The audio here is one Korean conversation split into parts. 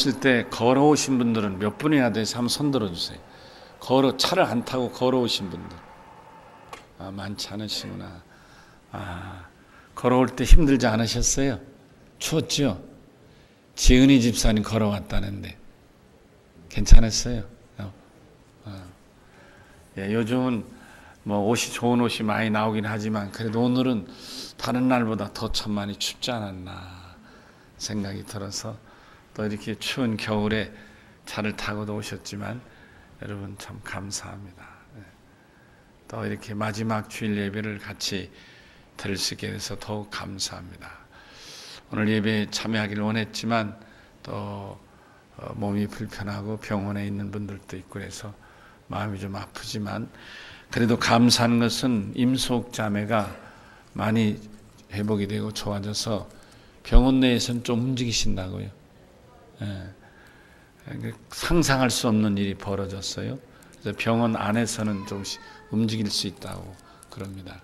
오실 때 걸어오신 분들은 몇 분이나 돼서 한번 손 들어주세요. 차를 안 타고 걸어오신 분들. 많지 않으시구나. 걸어올 때 힘들지 않으셨어요? 추웠죠? 지은이 집사님 걸어왔다는데 괜찮았어요? 요즘은 뭐 좋은 옷이 많이 나오긴 하지만 그래도 오늘은 다른 날보다 더 참 많이 춥지 않았나 생각이 들어서 또 이렇게 추운 겨울에 차를 타고도 오셨지만 여러분 참 감사합니다. 또 이렇게 마지막 주일 예배를 같이 드릴 수 있게 돼서 더욱 감사합니다. 오늘 예배에 참여하기를 원했지만 또 몸이 불편하고 병원에 있는 분들도 있고 그래서 마음이 좀 아프지만 그래도 감사한 것은 임수옥 자매가 많이 회복이 되고 좋아져서 병원 내에서는 좀 움직이신다고요. 상상할 수 없는 일이 벌어졌어요. 그래서 병원 안에서는 조금씩 움직일 수 있다고 그럽니다.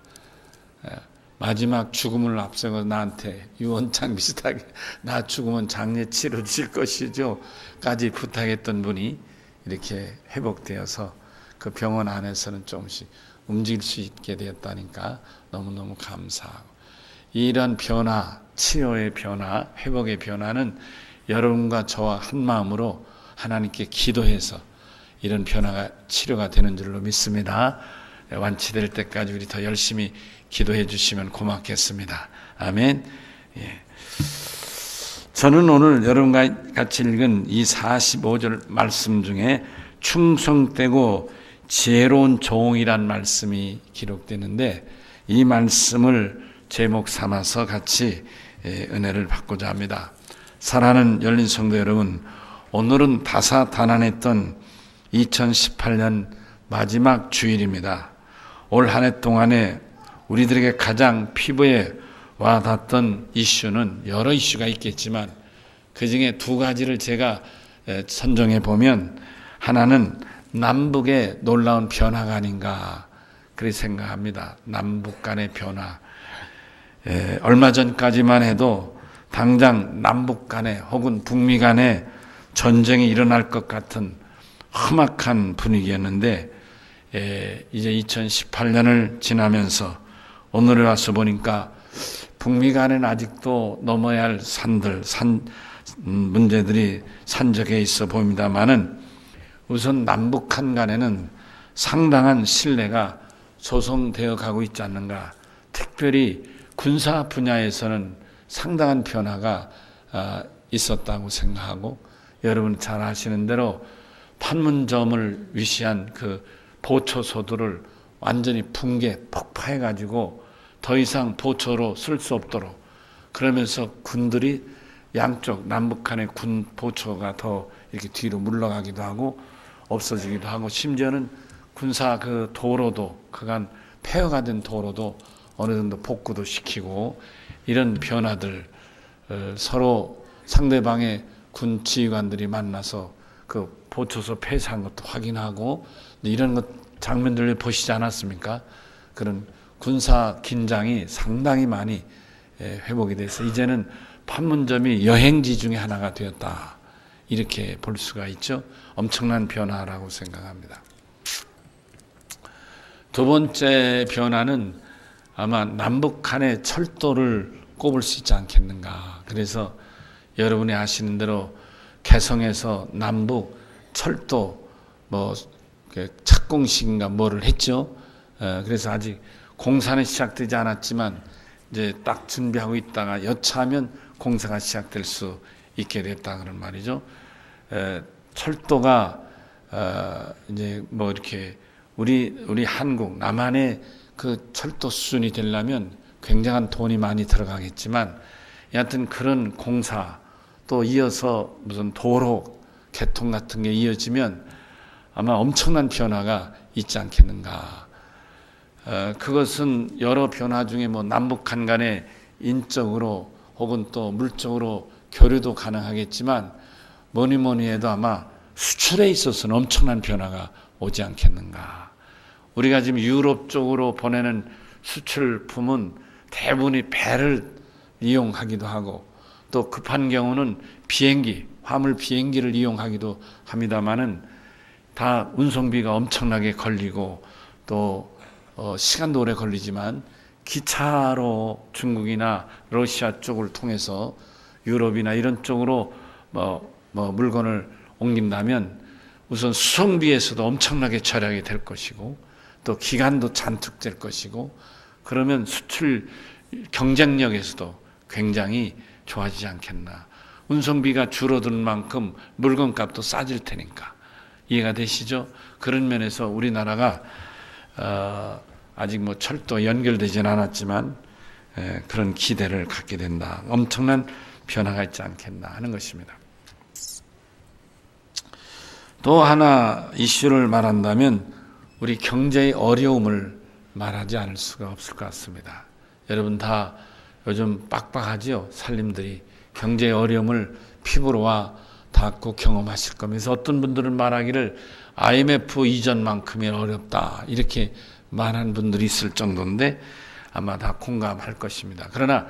마지막 죽음을 앞세워 나한테 유언장 비슷하게 나 죽으면 장례 치러 주실 것이죠 까지 부탁했던 분이 이렇게 회복되어서 그 병원 안에서는 조금씩 움직일 수 있게 되었다니까 너무너무 감사하고 이런 변화, 치료의 변화, 회복의 변화는 여러분과 저와 한 마음으로 하나님께 기도해서 이런 변화가 치료가 되는 줄로 믿습니다. 완치될 때까지 우리 더 열심히 기도해 주시면 고맙겠습니다. 아멘. 저는 오늘 여러분과 같이 읽은 이 45절 말씀 중에 충성되고 지혜로운 종이란 말씀이 기록되는데 이 말씀을 제목 삼아서 같이 은혜를 받고자 합니다. 사랑하는 열린 성도 여러분, 오늘은 다사다난했던 2018년 마지막 주일입니다. 올 한 해 동안에 우리들에게 가장 피부에 와닿던 이슈는 여러 이슈가 있겠지만 그중에 두 가지를 제가 선정해 보면 하나는 남북의 놀라운 변화가 아닌가 그렇게 생각합니다. 남북 간의 변화. 얼마 전까지만 해도 당장 남북 간에 혹은 북미 간에 전쟁이 일어날 것 같은 험악한 분위기였는데 이제 2018년을 지나면서 오늘에 와서 보니까 북미 간에는 아직도 넘어야 할 문제들이 산적해 있어 보입니다만은 우선 남북한 간에는 상당한 신뢰가 조성되어 가고 있지 않는가. 특별히 군사 분야에서는 상당한 변화가 있었다고 생각하고 여러분 잘 아시는 대로 판문점을 위시한 그 보초소들을 완전히 붕괴, 폭파해가지고 더 이상 보초로 쓸 수 없도록 그러면서 군들이 양쪽 남북한의 군 보초가 더 이렇게 뒤로 물러가기도 하고 없어지기도 하고 심지어는 군사 그 도로도 그간 폐허가 된 도로도 어느 정도 복구도 시키고 이런 변화들 서로 상대방의 군 지휘관들이 만나서 그 보초소 폐쇄한 것도 확인하고 이런 것 장면들을 보시지 않았습니까? 그런 군사 긴장이 상당히 많이 회복이 돼서 이제는 판문점이 여행지 중에 하나가 되었다. 이렇게 볼 수가 있죠. 엄청난 변화라고 생각합니다. 두 번째 변화는 아마 남북 간의 철도를 꼽을 수 있지 않겠는가. 그래서 여러분이 아시는 대로 개성에서 남북 철도 착공식인가 뭐를 했죠. 그래서 아직 공사는 시작되지 않았지만 이제 딱 준비하고 있다가 여차하면 공사가 시작될 수 있게 됐다 그런 말이죠. 철도가 이제 뭐 이렇게 우리 한국 남한의 그 철도 수준이 되려면 굉장한 돈이 많이 들어가겠지만 여하튼 그런 공사 또 이어서 무슨 도로 개통 같은 게 이어지면 아마 엄청난 변화가 있지 않겠는가. 그것은 여러 변화 중에 뭐 남북한 간에 인적으로 혹은 또 물적으로 교류도 가능하겠지만 뭐니 해도 아마 수출에 있어서는 엄청난 변화가 오지 않겠는가. 우리가 지금 유럽 쪽으로 보내는 수출품은 대부분이 배를 이용하기도 하고 또 급한 경우는 비행기, 화물 비행기를 이용하기도 합니다만은 다 운송비가 엄청나게 걸리고 또 시간도 오래 걸리지만 기차로 중국이나 러시아 쪽을 통해서 유럽이나 이런 쪽으로 물건을 옮긴다면 우선 수송비에서도 엄청나게 절약이 될 것이고 또 기간도 잔뜩 될 것이고 그러면 수출 경쟁력에서도 굉장히 좋아지지 않겠나. 운송비가 줄어드는 만큼 물건값도 싸질 테니까. 이해가 되시죠? 그런 면에서 우리나라가 아직 철도 연결되진 않았지만 그런 기대를 갖게 된다. 엄청난 변화가 있지 않겠나 하는 것입니다. 또 하나 이슈를 말한다면 우리 경제의 어려움을 말하지 않을 수가 없을 것 같습니다. 여러분 다 요즘 빡빡하지요? 살림들이. 경제의 어려움을 피부로와 닿고 경험하실 거면서 어떤 분들은 말하기를 IMF 이전만큼이 어렵다 이렇게 말하는 분들이 있을 정도인데 아마 다 공감할 것입니다. 그러나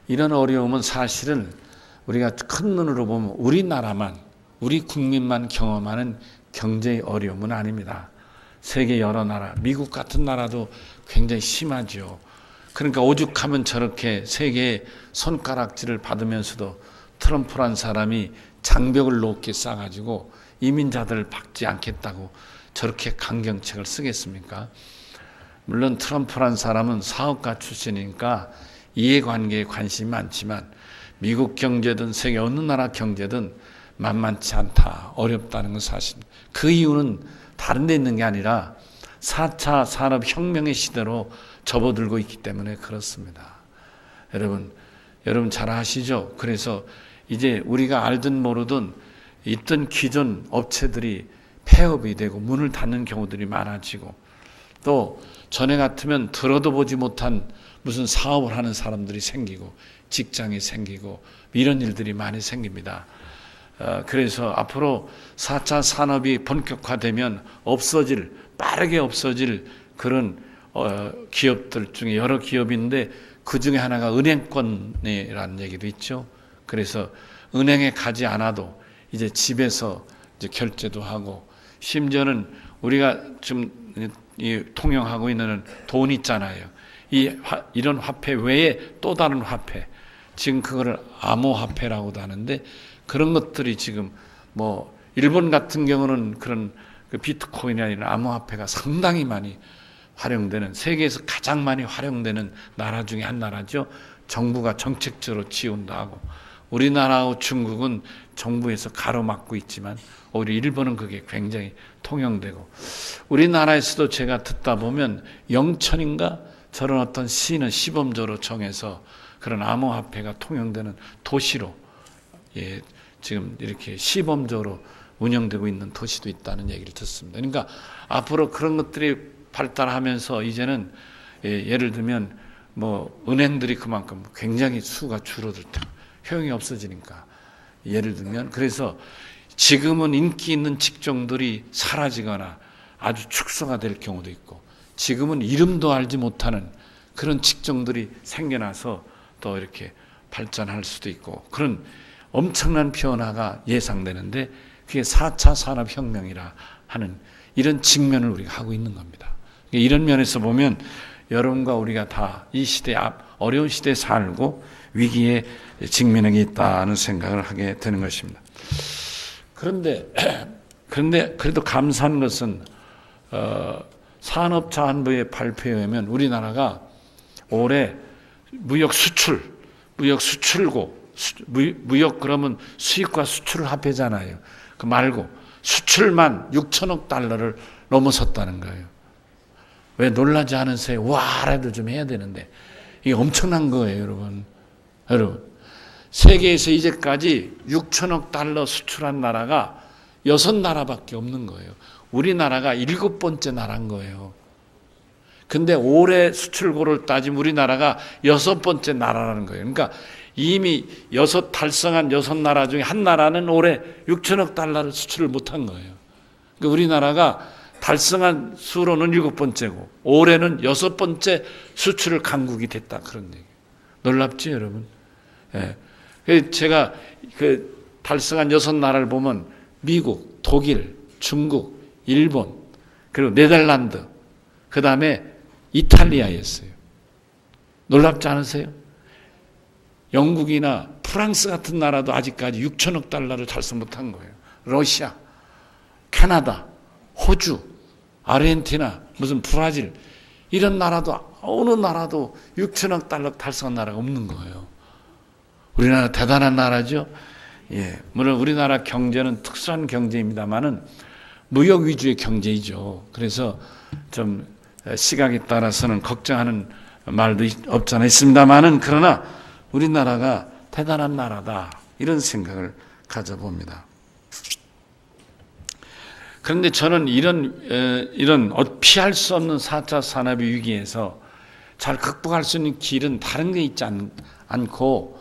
이런 어려움은 사실은 우리가 큰 눈으로 보면 우리나라만 우리 국민만 경험하는 경제의 어려움은 아닙니다. 세계 여러 나라, 미국 같은 나라도 굉장히 심하죠. 그러니까 오죽하면 저렇게 세계의 손가락질을 받으면서도 트럼프란 사람이 장벽을 높게 쌓아가지고 이민자들을 받지 않겠다고 저렇게 강경책을 쓰겠습니까? 물론 트럼프란 사람은 사업가 출신이니까 이해관계에 관심이 많지만 미국 경제든 세계 어느 나라 경제든 만만치 않다, 어렵다는 건 사실입니다. 그 이유는 다른 데 있는 게 아니라 4차 산업혁명의 시대로 접어들고 있기 때문에 그렇습니다. 여러분 잘 아시죠? 그래서 이제 우리가 알든 모르든 있던 기존 업체들이 폐업이 되고 문을 닫는 경우들이 많아지고 또 전에 같으면 들어도 보지 못한 무슨 사업을 하는 사람들이 생기고 직장이 생기고 이런 일들이 많이 생깁니다. 그래서 앞으로 4차 산업이 본격화되면 빠르게 없어질 그런 기업들 중에 여러 기업인데 그 중에 하나가 은행권이라는 얘기도 있죠. 그래서 은행에 가지 않아도 이제 집에서 이제 결제도 하고 심지어는 우리가 지금 통용하고 있는 돈 있잖아요. 이런 화폐 외에 또 다른 화폐, 지금 그거를 암호화폐라고도 하는데 그런 것들이 지금 일본 같은 경우는 그런 비트코인이나 이런 암호화폐가 상당히 많이 활용되는 세계에서 가장 많이 활용되는 나라 중에 한 나라죠. 정부가 정책적으로 지원도 하고 우리나라하고 중국은 정부에서 가로막고 있지만 오히려 일본은 그게 굉장히 통용되고 우리나라에서도 제가 듣다 보면 영천인가 저런 어떤 시는 시범적으로 정해서 그런 암호화폐가 통용되는 도시로 지금 이렇게 시범적으로 운영되고 있는 도시도 있다는 얘기를 듣습니다. 그러니까 앞으로 그런 것들이 발달하면서 이제는 예를 들면 은행들이 그만큼 굉장히 수가 줄어들 때 효용이 없어지니까 예를 들면 그래서 지금은 인기 있는 직종들이 사라지거나 아주 축소가 될 경우도 있고 지금은 이름도 알지 못하는 그런 직종들이 생겨나서 또 이렇게 발전할 수도 있고 그런 엄청난 변화가 예상되는데 그게 4차 산업혁명이라 하는 이런 직면을 우리가 하고 있는 겁니다. 이런 면에서 보면 여러분과 우리가 다 이 시대 어려운 시대에 살고 위기에 직면하게 있다는 생각을 하게 되는 것입니다. 그런데 그래도 감사한 것은 산업자원부의 발표에 의하면 우리나라가 올해 무역 수출고 무역 그러면 수입과 수출을 합해잖아요. 그 말고 수출만 6천억 달러를 넘어섰다는 거예요. 왜 놀라지 않으세요? 와라도 좀 해야 되는데 이게 엄청난 거예요, 여러분. 세계에서 이제까지 6천억 달러 수출한 나라가 6나라밖에 없는 거예요. 우리나라가 7번째 나라인 거예요. 근데 올해 수출고를 따지면 우리나라가 6번째 나라라는 거예요. 그러니까 이미 6 달성한 6나라 중에 한 나라는 올해 6천억 달러를 수출을 못한 거예요. 그러니까 우리나라가 달성한 수로는 7번째고 올해는 6번째 수출을 강국이 됐다 그런 얘기예요. 놀랍지 여러분? 예. 제가 달성한 6나라를 보면 미국, 독일, 중국, 일본, 그리고 네덜란드, 그 다음에 이탈리아였어요. 놀랍지 않으세요? 영국이나 프랑스 같은 나라도 아직까지 6천억 달러를 달성 못한 거예요. 러시아, 캐나다, 호주, 아르헨티나, 무슨 브라질, 이런 나라도 어느 나라도 6천억 달러 달성한 나라가 없는 거예요. 우리나라 대단한 나라죠. 예, 물론 우리나라 경제는 특수한 경제입니다만은 무역 위주의 경제이죠. 그래서 좀 시각에 따라서는 걱정하는 말도 없잖아 있습니다만은, 그러나 우리나라가 대단한 나라다, 이런 생각을 가져봅니다. 그런데 저는 이런 피할 수 없는 4차 산업의 위기에서 잘 극복할 수 있는 길은 다른 게 있지 않고,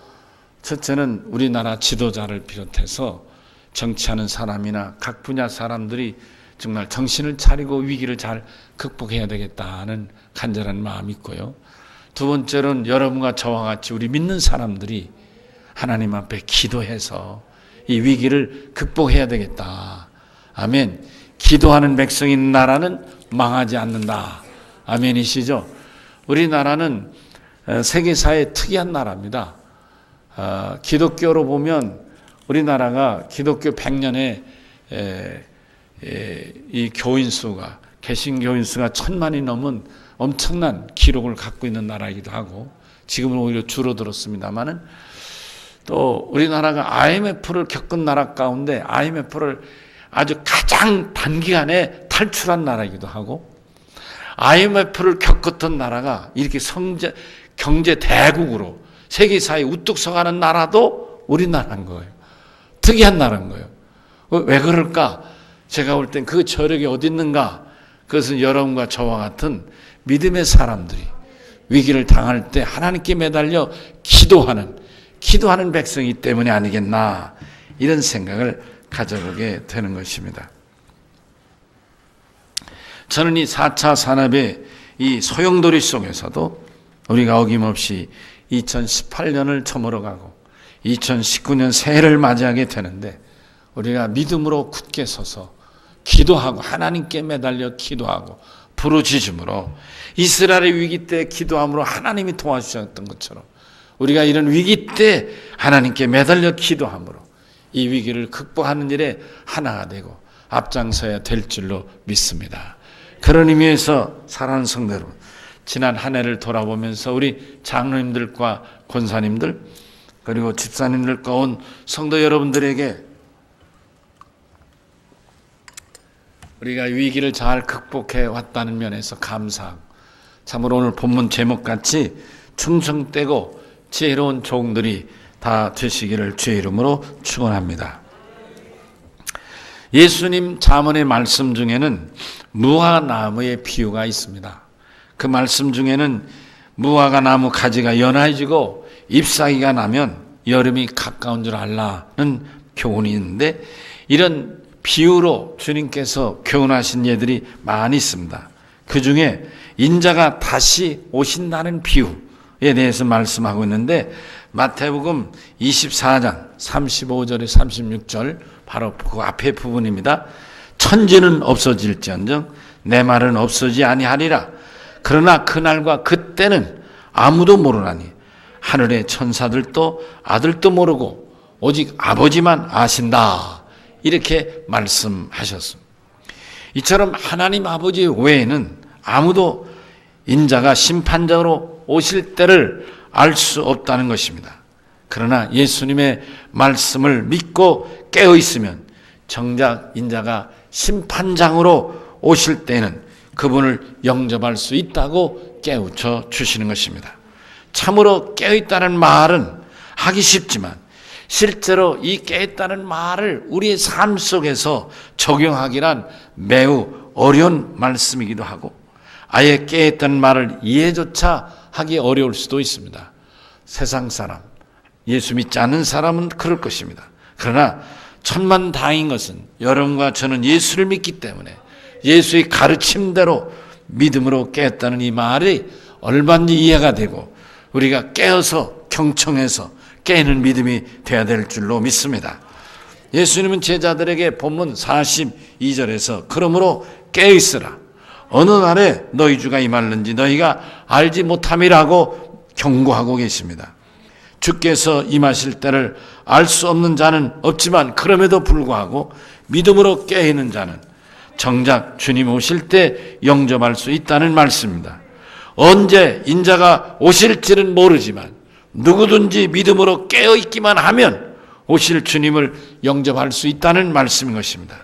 첫째는 우리나라 지도자를 비롯해서 정치하는 사람이나 각 분야 사람들이 정말 정신을 차리고 위기를 잘 극복해야 되겠다는 간절한 마음이 있고요. 두 번째로는 여러분과 저와 같이 우리 믿는 사람들이 하나님 앞에 기도해서 이 위기를 극복해야 되겠다. 아멘. 기도하는 백성이 있는 나라는 망하지 않는다. 아멘이시죠? 우리나라는 세계사의 특이한 나라입니다. 기독교로 보면 우리나라가 기독교 100년에 이 교인 수가, 개신교인 수가 1000만이 넘은 엄청난 기록을 갖고 있는 나라이기도 하고, 지금은 오히려 줄어들었습니다만은, 또 우리나라가 IMF를 겪은 나라 가운데 IMF를 아주 가장 단기간에 탈출한 나라이기도 하고, IMF를 겪었던 나라가 이렇게 경제 대국으로 세계사에 우뚝 서가는 나라도 우리나라인 거예요. 특이한 나라인 거예요. 왜 그럴까? 제가 볼 땐 그 저력이 어디 있는가? 그것은 여러분과 저와 같은 믿음의 사람들이 위기를 당할 때 하나님께 매달려 기도하는 백성이기 때문이 아니겠나, 이런 생각을 가져보게 되는 것입니다. 저는 이 4차 산업의 이 소용돌이 속에서도 우리가 어김없이 2018년을 저물어가고 2019년 새해를 맞이하게 되는데, 우리가 믿음으로 굳게 서서 기도하고 하나님께 매달려 기도하고 부르짖음으로 이스라엘의 위기 때 기도함으로 하나님이 도와주셨던 것처럼 우리가 이런 위기 때 하나님께 매달려 기도함으로 이 위기를 극복하는 일에 하나가 되고 앞장서야 될 줄로 믿습니다. 그런 의미에서 사랑하는 성도 여러분, 지난 한 해를 돌아보면서 우리 장로님들과 권사님들 그리고 집사님들과 온 성도 여러분들에게 우리가 위기를 잘 극복해 왔다는 면에서 감사하고, 참으로 오늘 본문 제목같이 충성되고 지혜로운 종들이 다 되시기를 주의 이름으로 축원합니다. 예수님 잠언의 말씀 중에는 무화과나무의 비유가 있습니다. 그 말씀 중에는 무화과나무 가지가 연해지고 잎사귀가 나면 여름이 가까운 줄 알라는 교훈이 있는데, 이런 비유로 주님께서 교훈하신 예들이 많이 있습니다. 그 중에 인자가 다시 오신다는 비유에 대해서 말씀하고 있는데, 마태복음 24장 35절에 36절 바로 그 앞에 부분입니다. 천지는 없어질지언정 내 말은 없어지지 아니하리라. 그러나 그날과 그때는 아무도 모르나니 하늘의 천사들도 아들도 모르고 오직 아버지만 아신다. 이렇게 말씀하셨습니다. 이처럼 하나님 아버지 외에는 아무도 인자가 심판자로 오실 때를 알 수 없다는 것입니다. 그러나 예수님의 말씀을 믿고 깨어 있으면 정작 인자가 심판장으로 오실 때는 그분을 영접할 수 있다고 깨우쳐 주시는 것입니다. 참으로 깨어있다는 말은 하기 쉽지만 실제로 이 깨어있다는 말을 우리의 삶 속에서 적용하기란 매우 어려운 말씀이기도 하고, 아예 깨어있다는 말을 이해조차 하기 어려울 수도 있습니다. 세상 사람, 예수 믿지 않는 사람은 그럴 것입니다. 그러나 천만다행인 것은 여러분과 저는 예수를 믿기 때문에 예수의 가르침대로 믿음으로 깨었다는 이 말이 얼마든지 이해가 되고 우리가 깨어서 경청해서 깨는 믿음이 되어야 될 줄로 믿습니다. 예수님은 제자들에게 본문 42절에서 그러므로 깨어있으라. 어느 날에 너희 주가 임할는지 너희가 알지 못함이라고 경고하고 계십니다. 주께서 임하실 때를 알 수 없는 자는 없지만 그럼에도 불구하고 믿음으로 깨어있는 자는 정작 주님 오실 때 영접할 수 있다는 말씀입니다. 언제 인자가 오실지는 모르지만 누구든지 믿음으로 깨어있기만 하면 오실 주님을 영접할 수 있다는 말씀인 것입니다.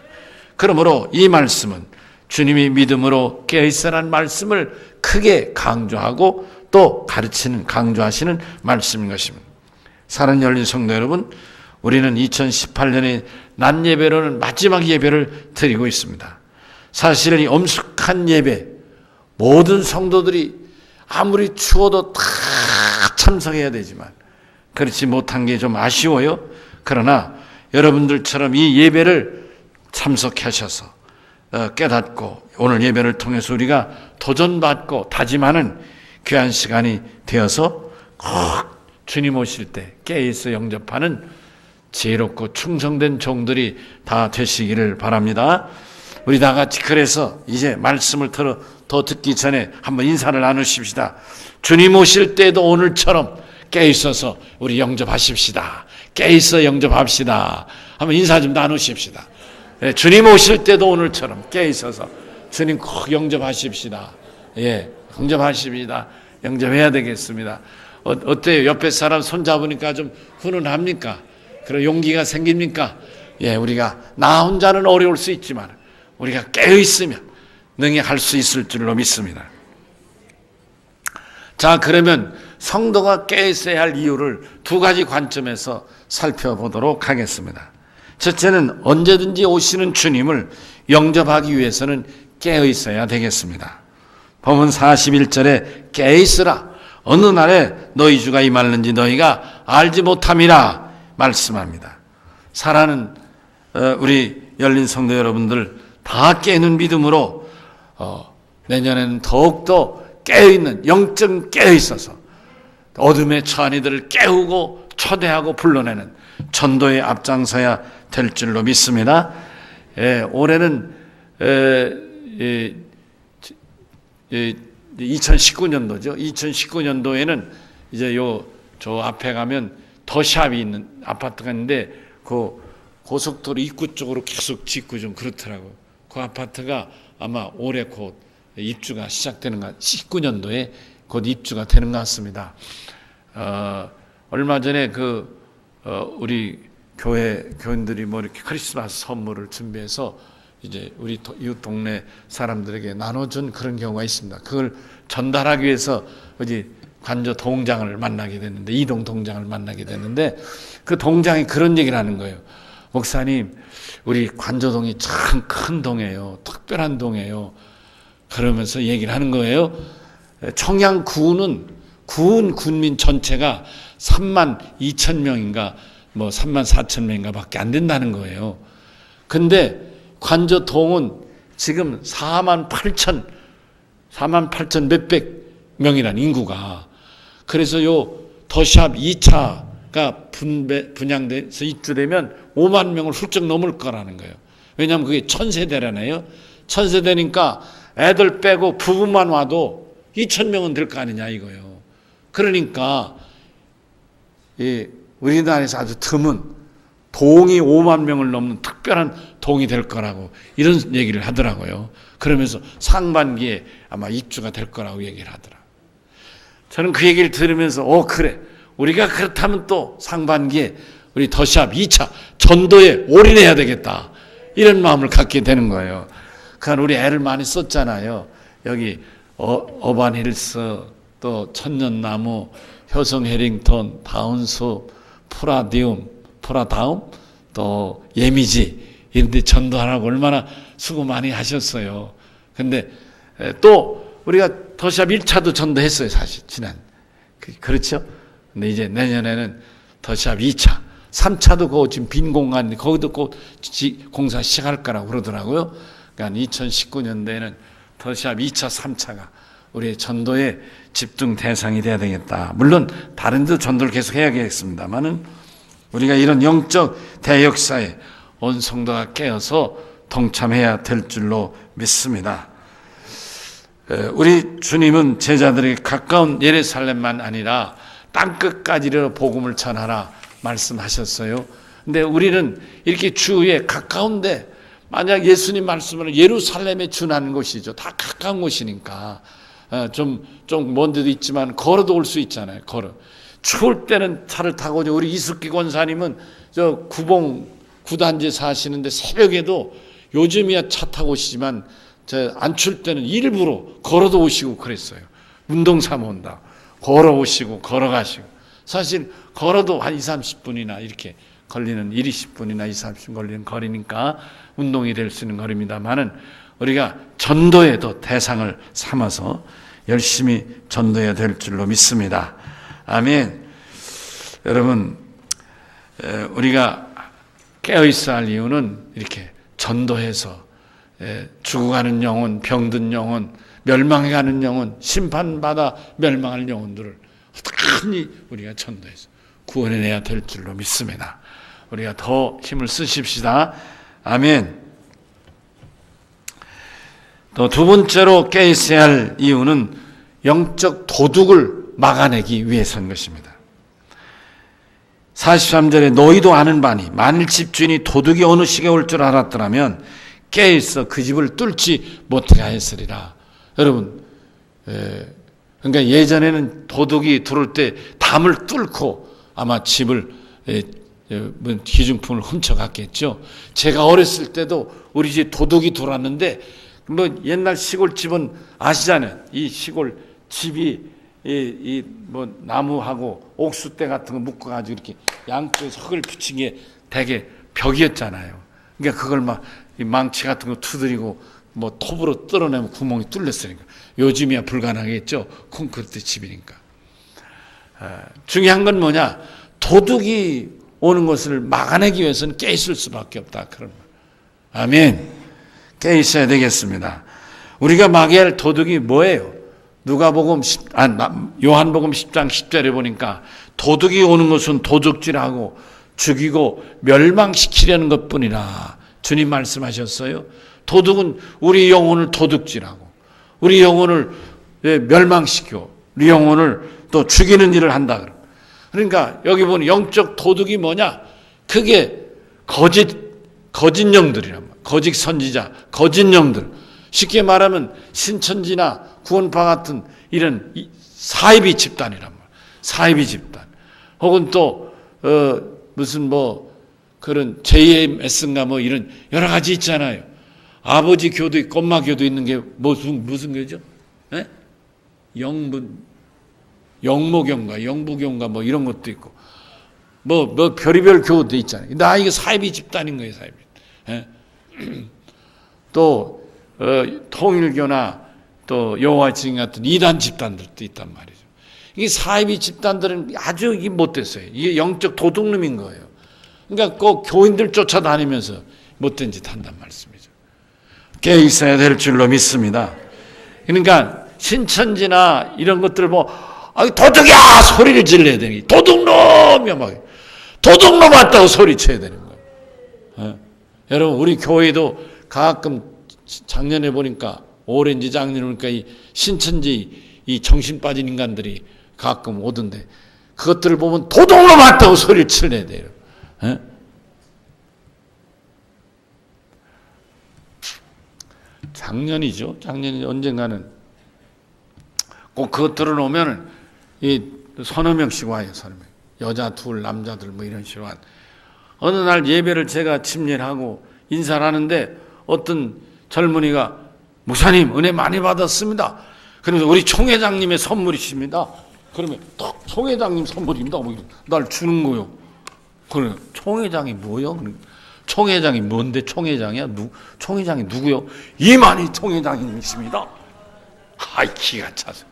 그러므로 이 말씀은 주님이 믿음으로 깨어있으라는 말씀을 크게 강조하고 또 강조하시는 말씀인 것입니다. 사랑하는 열린 성도 여러분, 우리는 2018년의 낮 예배로는 마지막 예배를 드리고 있습니다. 사실 이 엄숙한 예배, 모든 성도들이 아무리 추워도 다 참석해야 되지만 그렇지 못한 게 좀 아쉬워요. 그러나 여러분들처럼 이 예배를 참석하셔서 깨닫고 오늘 예배를 통해서 우리가 도전받고 다짐하는 귀한 시간이 되어서 꼭 주님 오실 때 깨어있어 영접하는 지혜롭고 충성된 종들이 다 되시기를 바랍니다. 우리 다 같이 그래서 이제 말씀을 더 듣기 전에 한번 인사를 나누십시다. 주님 오실 때도 오늘처럼 깨어있어서 우리 영접하십시다. 깨어있어 영접합시다. 한번 인사 좀 나누십시다. 네, 주님 오실 때도 오늘처럼 깨어있어서 주님 꼭 영접하십시다. 예, 영접하십니다. 영접해야 되겠습니다. 어때요? 옆에 사람 손잡으니까 좀 훈훈합니까? 그런 용기가 생깁니까? 예, 우리가 나 혼자는 어려울 수 있지만 우리가 깨어있으면 능히 할 수 있을 줄로 믿습니다. 자, 그러면 성도가 깨어있어야 할 이유를 두 가지 관점에서 살펴보도록 하겠습니다. 첫째는 언제든지 오시는 주님을 영접하기 위해서는 깨어있어야 되겠습니다. 본문 41절에 깨어있으라. 어느 날에 너희 주가 임할는지 너희가 알지 못함이라 말씀합니다. 사랑하는 우리 열린 성도 여러분들, 다 깨는 믿음으로 내년에는 더욱더 깨어있는, 영적 깨어있어서 어둠에 처한 이들을 깨우고 초대하고 불러내는 전도에 앞장서야 될 줄로 믿습니다. 올해는 2019년도죠. 2019년도에는 이제 저 앞에 가면 더샵이 있는 아파트가 있는데 그 고속도로 입구 쪽으로 계속 짓고 좀 그렇더라고요. 그 아파트가 아마 올해 곧 입주가 시작되는 것, 19년도에 곧 입주가 되는 것 같습니다. 얼마 전에 우리 교인들이 뭐 이렇게 크리스마스 선물을 준비해서 이제 우리 이웃 동네 사람들에게 나눠준 그런 경우가 있습니다. 그걸 전달하기 위해서 어디 관저 동장을 만나게 됐는데, 이동 동장을 만나게 됐는데, 그 동장이 그런 얘기를 하는 거예요. 목사님, 우리 관저동이 참 큰 동이에요. 특별한 동이에요. 그러면서 얘기를 하는 거예요. 청양군은 군민 전체가 3만 2천 명인가 뭐 3만 4천 명인가 밖에 안 된다는 거예요. 근데 관저동은 지금 4만 8천 몇백 명이란 인구가. 그래서 요 더샵 2차가 분양돼서 입주되면 5만 명을 훌쩍 넘을 거라는 거예요. 왜냐하면 그게 1000세대라네요. 1000세대니까 애들 빼고 부부만 와도 2,000명은 될 거 아니냐 이거예요. 그러니까 우리나라에서 아주 드문 동이 5만 명을 넘는 특별한 동이 될 거라고 이런 얘기를 하더라고요. 그러면서 상반기에 아마 입주가 될 거라고 얘기를 하더라. 저는 그 얘기를 들으면서 그래, 우리가 그렇다면 또 상반기에 우리 더샵 2차 전도에 올인해야 되겠다, 이런 마음을 갖게 되는 거예요. 그러니까 우리 애를 많이 썼잖아요. 여기 어반힐스, 또 천년나무, 효성 해링턴, 다운숲, 프라다움, 또 예미지 이런 데 전도하라고 얼마나 수고 많이 하셨어요. 근데 또 우리가 더샵 1차도 전도했어요, 사실 지난. 그렇죠? 근데 이제 내년에는 더샵 2차, 3차도 그 지금 빈 공간, 거기도 곧 공사 시작할 거라고 그러더라고요. 그러니까 2019년도에는 더샵 2차, 3차가 우리의 전도의 집중 대상이 돼야 되겠다. 물론 다른 데 전도를 계속 해야겠습니다만은 우리가 이런 영적 대역사에 온 성도가 깨어서 동참해야 될 줄로 믿습니다. 우리 주님은 제자들에게 가까운 예루살렘만 아니라 땅끝까지로 복음을 전하라 말씀하셨어요. 근데 우리는 이렇게 주위에 가까운데, 만약 예수님 말씀은 예루살렘에 준하는 곳이죠. 다 가까운 곳이니까 좀 먼 데도 있지만 걸어도 올 수 있잖아요. 추울 때는 차를 타고 오죠. 우리 이숙기 권사님은 저 구봉 구단지 사시는데 새벽에도 요즘이야 차 타고 오시지만 안 추울 때는 일부러 걸어도 오시고 그랬어요. 운동 삼아 온다. 걸어오시고 걸어가시고. 사실 걸어도 한 20-30분이나 이렇게 걸리는, 20-30분이나 20-30분 걸리는 거리니까 운동이 될 수 있는 거리입니다만은, 우리가 전도에도 대상을 삼아서 열심히 전도해야 될 줄로 믿습니다. 아멘. 여러분, 우리가 깨어있어야 할 이유는 이렇게 전도해서 죽어가는 영혼, 병든 영혼, 멸망해가는 영혼, 심판받아 멸망할 영혼들을 어떻게 우리가 전도해서 구원해내야 될 줄로 믿습니다. 우리가 더 힘을 쓰십시다. 아멘. 또 두 번째로 깨어있어야 할 이유는 영적 도둑을 막아내기 위해서인 것입니다. 43절에 너희도 아는 바니 만일 집주인이 도둑이 어느 시기에 올 줄 알았더라면 깨어있어 그 집을 뚫지 못하게 하였으리라. 여러분, 그러니까 예전에는 도둑이 들어올 때 담을 뚫고 아마 집을 기중품을 훔쳐갔겠죠. 제가 어렸을 때도 우리 집 도둑이 들어왔는데, 뭐 옛날 시골집은 아시잖아요. 이 시골 집이 뭐 나무하고 옥수대 같은 거 묶어가지고 이렇게 양쪽에 흙을 붙인 게 되게 벽이었잖아요. 그러니까 그걸 막 망치 같은 거 두드리고 뭐 톱으로 뚫어내면 구멍이 뚫렸으니까. 요즘이야 불가능하겠죠. 콘크리트 집이니까. 중요한 건 뭐냐? 도둑이 오는 것을 막아내기 위해서는 깨있을 수밖에 없다. 그런 말. 아멘. 깨있어야 되겠습니다. 우리가 막아야 할 도둑이 뭐예요? 요한복음 10장 10절에 보니까 도둑이 오는 것은 도둑질하고 죽이고 멸망시키려는 것뿐이라 주님 말씀하셨어요. 도둑은 우리 영혼을 도둑질하고 우리 영혼을 멸망시키고 우리 영혼을 또 죽이는 일을 한다. 그러니까 여기 보니 영적 도둑이 뭐냐? 그게 거짓 영들이란 말이야. 거짓 선지자, 거짓 영들. 쉽게 말하면 신천지나 구원파 같은 이런 사이비 집단이란 말이야. 사이비 집단. 혹은 또 무슨 뭐 그런 JMS인가 뭐 이런 여러 가지 있잖아요. 아버지 교도 있고 엄마 교도 있는 게 무슨 교죠? 네? 영모교인가 영부교인가 뭐 이런 것도 있고 뭐 별의별 교도 있잖아요. 나 이게 사이비 집단인 거예요. 사이비. 네? 또 통일교나 또 여호와의 증인 같은 이단 집단들도 있단 말이죠. 이게 사이비 집단들은 아주 못됐어요. 이게 영적 도둑놈인 거예요. 그러니까 꼭 교인들 쫓아다니면서 못된 짓 한단 말씀이죠. 깨어 있어야 될 줄로 믿습니다. 그러니까 신천지나 이런 것들 도둑이야 소리를 질러야 되니 도둑놈이야 막 도둑놈 왔다고 소리쳐야 되는 거예요. 여러분 우리 교회도 가끔 작년에 보니까 오렌지 작년에 보니까 이 신천지 이 정신 빠진 인간들이 가끔 오던데 그것들을 보면 도둑놈 왔다고 소리를 쳐야 돼요. 작년이죠. 작년이 언젠가는 꼭 그것들을 오면은 이 서너 명씩 와요. 서너 명. 여자 둘, 남자들 뭐 이런 식으로 한. 어느 날 예배를 제가 침례하고 인사를 하는데 어떤 젊은이가 목사님 은혜 많이 받았습니다. 그러면서 우리 총회장님의 선물이십니다. 그러면 딱 총회장님 선물입니다. 날 주는 거요. 그래 총회장이 뭐요? 총회장이 뭔데 총회장이야? 총회장이 누구요? 이만희 총회장님이십니다. 아이 기가 차서.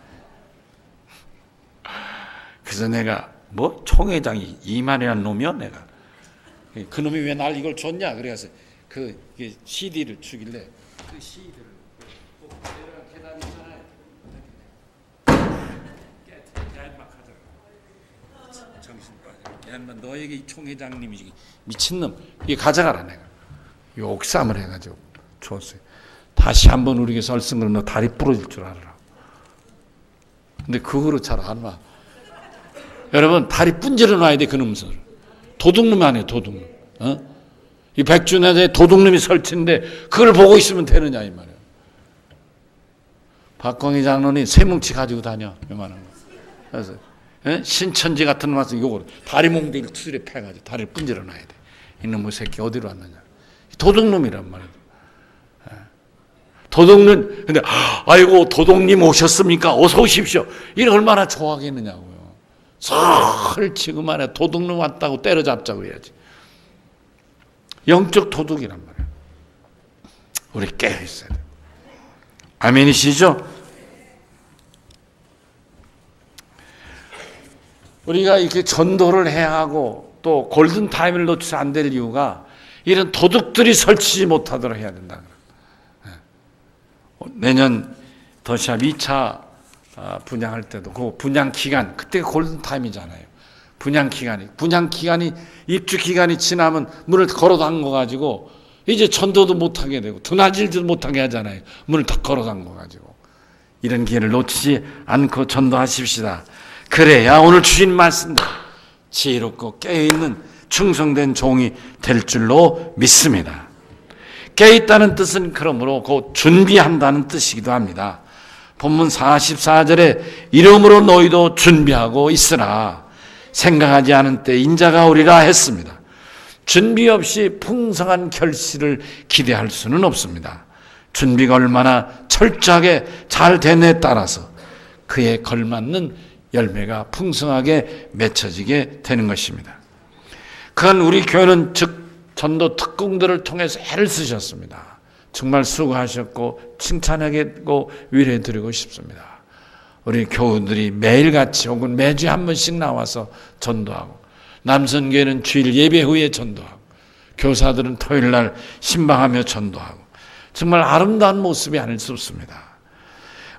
그래서 내가 뭐 총회장이 이만희라는 놈이야 내가. 그 놈이 왜 날 이걸 줬냐? 그래서 그 CD를 주길래 그 CD를 꼭 내려간 계단 있잖아요. 야 인마 가져가. 정신 빠져. 야 인마 너에게 이 총회장님이 미친놈 이게 가져가라 내가. 욕삼을 해가지고 줬어요. 다시 한번 우리 교회에서 얼씬거리면 너 다리 부러질 줄 알아라. 근데 그거로 잘 안 와. 여러분 다리 분질러 놔야 돼. 그놈 설 도둑놈 아니에요. 도둑놈. 이 백주나자에 도둑놈이 설치인데 그걸 보고 있으면 되느냐 이 말이에요. 박광희 장로님 쇠뭉치 가지고 다녀 요만한 거. 그래서 신천지 같은 놈 와서 요걸 다리 몽둥이를 투스레 패가지고 다리를 분질러 놔야 돼. 이놈의 새끼 어디로 왔느냐. 도둑놈이란 말이에요. 도둑은 근데 아이고 도둑님 오셨습니까? 어서 오십시오. 이래 얼마나 좋아하겠느냐고요. 설치고만해 도둑놈 왔다고 때려잡자고 해야지. 영적 도둑이란 말이에요. 우리 깨어 있어야 돼요. 아멘이시죠? 우리가 이렇게 전도를 해야 하고 또 골든타임을 놓치면 안 될 이유가 이런 도둑들이 설치지 못하도록 해야 된다. 내년 더샵 2차 분양할 때도 그 분양 기간 그때가 골든타임이잖아요. 분양 기간이 입주 기간이 지나면 문을 걸어 잠궈 가지고 이제 전도도 못하게 되고 드나질지도 못하게 하잖아요. 문을 다 걸어 잠궈 가지고 이런 기회를 놓치지 않고 전도하십시다. 그래야 오늘 주신 말씀대로 지혜롭고 깨어있는 충성된 종이 될 줄로 믿습니다. 깨어있다는 뜻은 그러므로 곧 준비한다는 뜻이기도 합니다. 본문 44절에 이러므로 너희도 준비하고 있으라. 생각하지 않은 때 인자가 오리라 했습니다. 준비 없이 풍성한 결실을 기대할 수는 없습니다. 준비가 얼마나 철저하게 잘 되느냐에 따라서 그에 걸맞는 열매가 풍성하게 맺혀지게 되는 것입니다. 그간 우리 교회는 전도 특공들을 통해서 애를 쓰셨습니다. 정말 수고하셨고 칭찬하고 위로해드리고 싶습니다. 우리 교우들이 매일같이 혹은 매주에 한 번씩 나와서 전도하고 남선교회는 주일 예배 후에 전도하고 교사들은 토요일날 신방하며 전도하고 정말 아름다운 모습이 아닐 수 없습니다.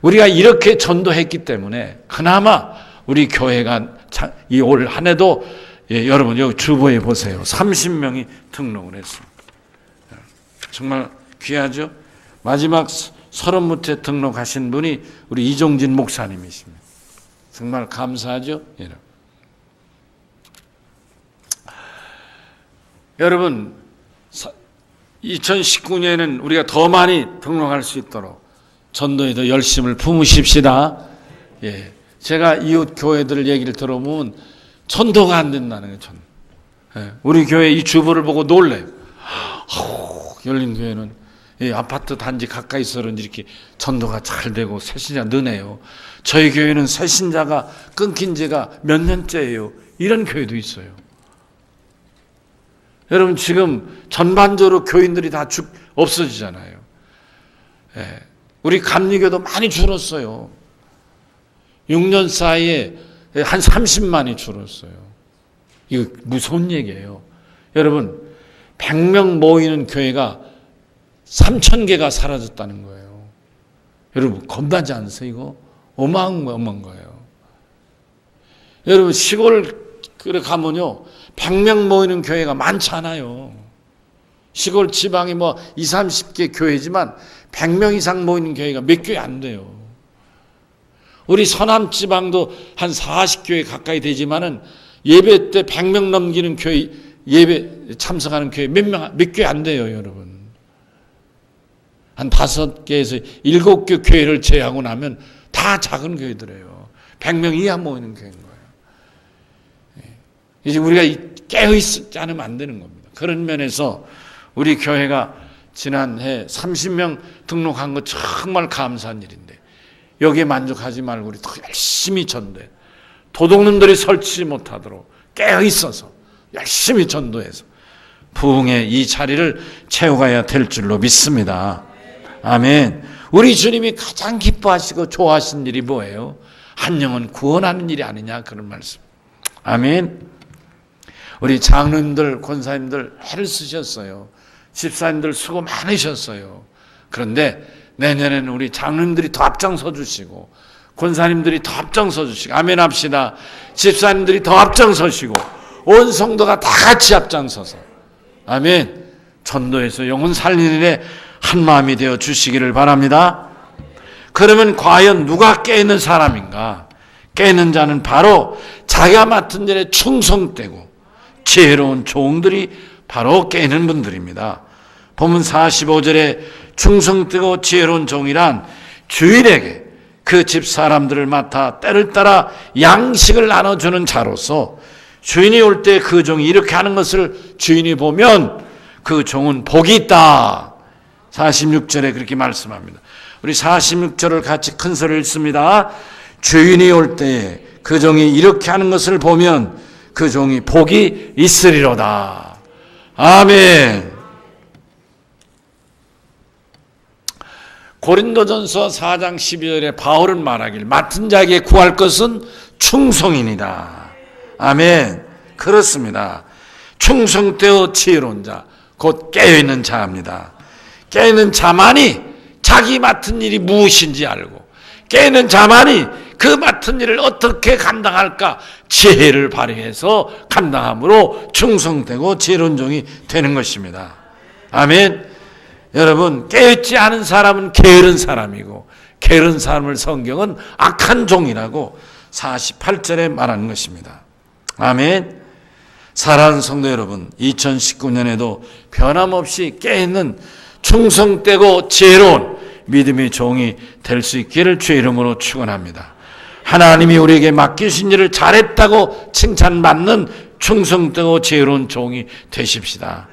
우리가 이렇게 전도했기 때문에 그나마 우리 교회가 이 올 한 해도 여러분 여기 주보에 보세요. 30명이 등록을 했습니다. 정말 귀하죠? 마지막 30무째 등록하신 분이 우리 이종진 목사님이십니다. 정말 감사하죠? 여러분 2019년에는 우리가 더 많이 등록할 수 있도록 전도에 더 열심을 품으십시다. 제가 이웃 교회들 얘기를 들어보면 전도가 안 된다는 거예요. 우리 교회 이 주보를 보고 놀래요. 열린교회는 아파트 단지 가까이서 그런지 이렇게 전도가 잘 되고 새신자 느네요. 저희 교회는 새신자가 끊긴 지가 몇 년째예요. 이런 교회도 있어요. 여러분 지금 전반적으로 교인들이 다 없어지잖아요. 우리 감리교도 많이 줄었어요. 6년 사이에 한 30만이 줄었어요. 이거 무서운 얘기예요. 여러분 100명 모이는 교회가 3,000개가 사라졌다는 거예요. 여러분 겁나지 않으세요? 이거 어마어마한 거예요. 여러분 시골 가면요 100명 모이는 교회가 많지 않아요. 시골 지방이 뭐 20, 30개 교회지만 100명 이상 모이는 교회가 몇 교회 안 돼요. 우리 서남 지방도 한 40교회 가까이 되지만은 예배 때 100명 넘기는 교회 예배 참석하는 교회 몇 교회 안 돼요, 여러분. 한 5개에서 7개 교회를 제외하고 나면 다 작은 교회들이에요. 100명 이하 모이는 교회인 거예요. 이제 우리가 깨어있지 않으면 안 되는 겁니다. 그런 면에서 우리 교회가 지난해 30명 등록한 거 정말 감사한 일인데 여기에 만족하지 말고 우리 더 열심히 전도해. 도둑놈들이 설치지 못하도록 깨어있어서 열심히 전도해서 부흥의 이 자리를 채워가야 될 줄로 믿습니다. 아멘. 우리 주님이 가장 기뻐하시고 좋아하신 일이 뭐예요? 한 영혼 구원하는 일이 아니냐 그런 말씀. 아멘. 우리 장로님들, 권사님들 애를 쓰셨어요. 집사님들 수고 많으셨어요. 그런데 내년에는 우리 장로님들이 더 앞장서 주시고 권사님들이 더 앞장서 주시고 아멘 합시다. 집사님들이 더 앞장서시고 온 성도가 다 같이 앞장서서 아멘. 전도해서 영혼 살리는 일에 한마음이 되어 주시기를 바랍니다. 그러면 과연 누가 깨있는 사람인가? 깨있는 자는 바로 자기가 맡은 일에 충성되고 지혜로운 종들이 바로 깨있는 분들입니다. 본문 45절에 충성되고 지혜로운 종이란 주인에게 그 집 사람들을 맡아 때를 따라 양식을 나눠주는 자로서 주인이 올 때 그 종이 이렇게 하는 것을 주인이 보면 그 종은 복이 있다. 46절에 그렇게 말씀합니다. 우리 46절을 같이 큰 소리를 읽습니다. 주인이 올 때에 그 종이 이렇게 하는 것을 보면 그 종이 복이 있으리로다. 아멘. 고린도전서 4장 12절에 바울은 말하길 맡은 자에게 구할 것은 충성이니라. 아멘. 그렇습니다. 충성되어 지혜로운 자, 곧 깨어있는 자입니다. 깨어있는 자만이 자기 맡은 일이 무엇인지 알고 깨어있는 자만이 그 맡은 일을 어떻게 감당할까 지혜를 발휘해서 감당함으로 충성되고 지혜로운 종이 되는 것입니다. 아멘. 여러분, 깨어있지 않은 사람은 게으른 사람이고 게으른 사람을 성경은 악한 종이라고 48절에 말하는 것입니다. 아멘. 사랑하는 성도 여러분, 2019년에도 변함없이 깨어있는 충성되고 지혜로운 믿음의 종이 될 수 있기를 주의 이름으로 축원합니다. 하나님이 우리에게 맡기신 일을 잘했다고 칭찬받는 충성되고 지혜로운 종이 되십시다.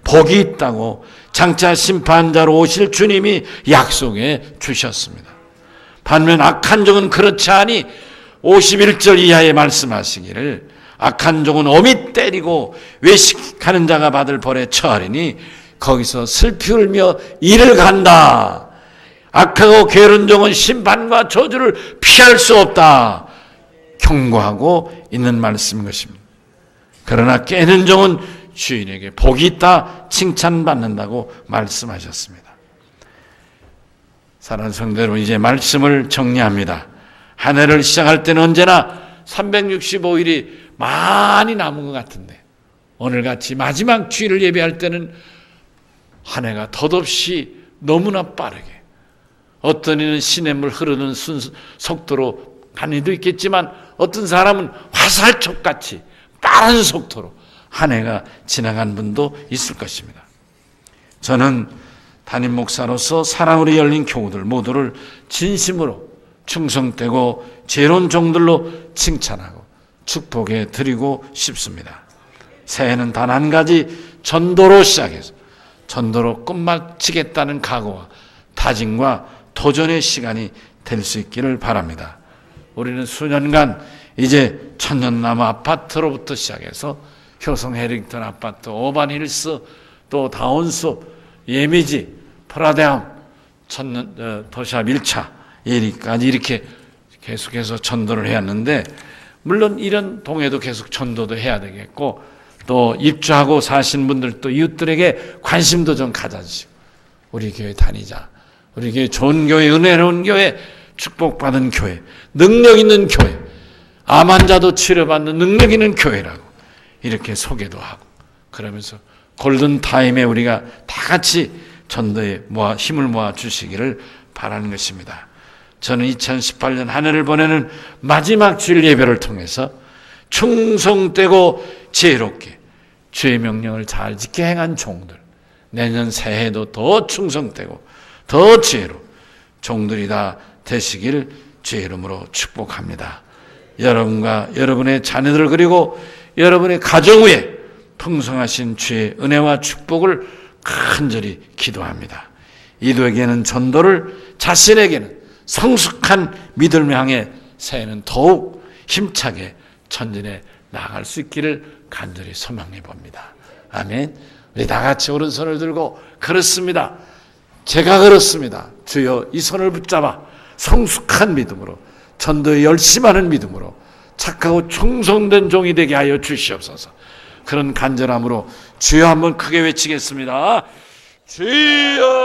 복이 있다고 장차 심판자로 오실 주님이 약속해 주셨습니다. 반면 악한 종은 그렇지 않니 51절 이하에 말씀하시기를 악한 종은 어미 때리고 외식하는 자가 받을 벌에 처하리니 거기서 슬피 울며 이를 간다. 악하고 게으른 종은 심판과 저주를 피할 수 없다. 경고하고 있는 말씀인 것입니다. 그러나 깨는 종은 주인에게 복이 있다 칭찬받는다고 말씀하셨습니다. 사랑하는 성도 여러분, 이제 말씀을 정리합니다. 한 해를 시작할 때는 언제나 365일이 많이 남은 것 같은데 오늘같이 마지막 주일을 예배할 때는 한 해가 덧없이 너무나 빠르게, 어떤 이는 시냇물 흐르는 속도로 가는 이도 있겠지만 어떤 사람은 화살촉같이 빠른 속도로 한 해가 지나간 분도 있을 것입니다. 저는 담임 목사로서 사랑으로 열린 교우들 모두를 진심으로 충성되고 지혜로운 종들로 칭찬하고 축복해 드리고 싶습니다. 새해는 단 한 가지 전도로 시작해서 전도로 끝마치겠다는 각오와 다짐과 도전의 시간이 될 수 있기를 바랍니다. 우리는 수년간 이제 천년나무 아파트로부터 시작해서 효성 해링턴 아파트, 오반힐스, 또 다운숲, 예미지, 프라데암, 도시압 1차, 예리까지 이렇게 계속해서 전도를 해왔는데, 물론 이런 동에도 계속 전도도 해야 되겠고, 또 입주하고 사신 분들도 이웃들에게 관심도 좀 가져주시고, 우리 교회 다니자. 우리 교회 좋은 교회, 은혜로운 교회, 축복받은 교회, 능력 있는 교회, 암 환자도 치료받는 능력 있는 교회라고 이렇게 소개도 하고, 그러면서 골든타임에 우리가 다 같이 전도에 힘을 모아 주시기를 바라는 것입니다. 저는 2018년 한 해를 보내는 마지막 주일 예배를 통해서 충성되고 지혜롭게 주의 명령을 잘 지켜 행한 종들, 내년 새해도 더 충성되고 더 지혜로 종들이 다 되시기를 주의 이름으로 축복합니다. 여러분과 여러분의 자녀들 그리고 여러분의 가정 위에 풍성하신 주의 은혜와 축복을 간절히 기도합니다. 이도에게는 전도를, 자신에게는 성숙한 믿음을 향해 새해는 더욱 힘차게 전진해 나아갈 수 있기를 간절히 소망해 봅니다. 아멘. 우리 다 같이 오른손을 들고, 그렇습니다. 제가 그렇습니다. 주여 이 손을 붙잡아 성숙한 믿음으로, 전도에 열심하는 믿음으로 착하고 충성된 종이 되게 하여 주시옵소서. 그런 간절함으로 주여 한번 크게 외치겠습니다. 주여.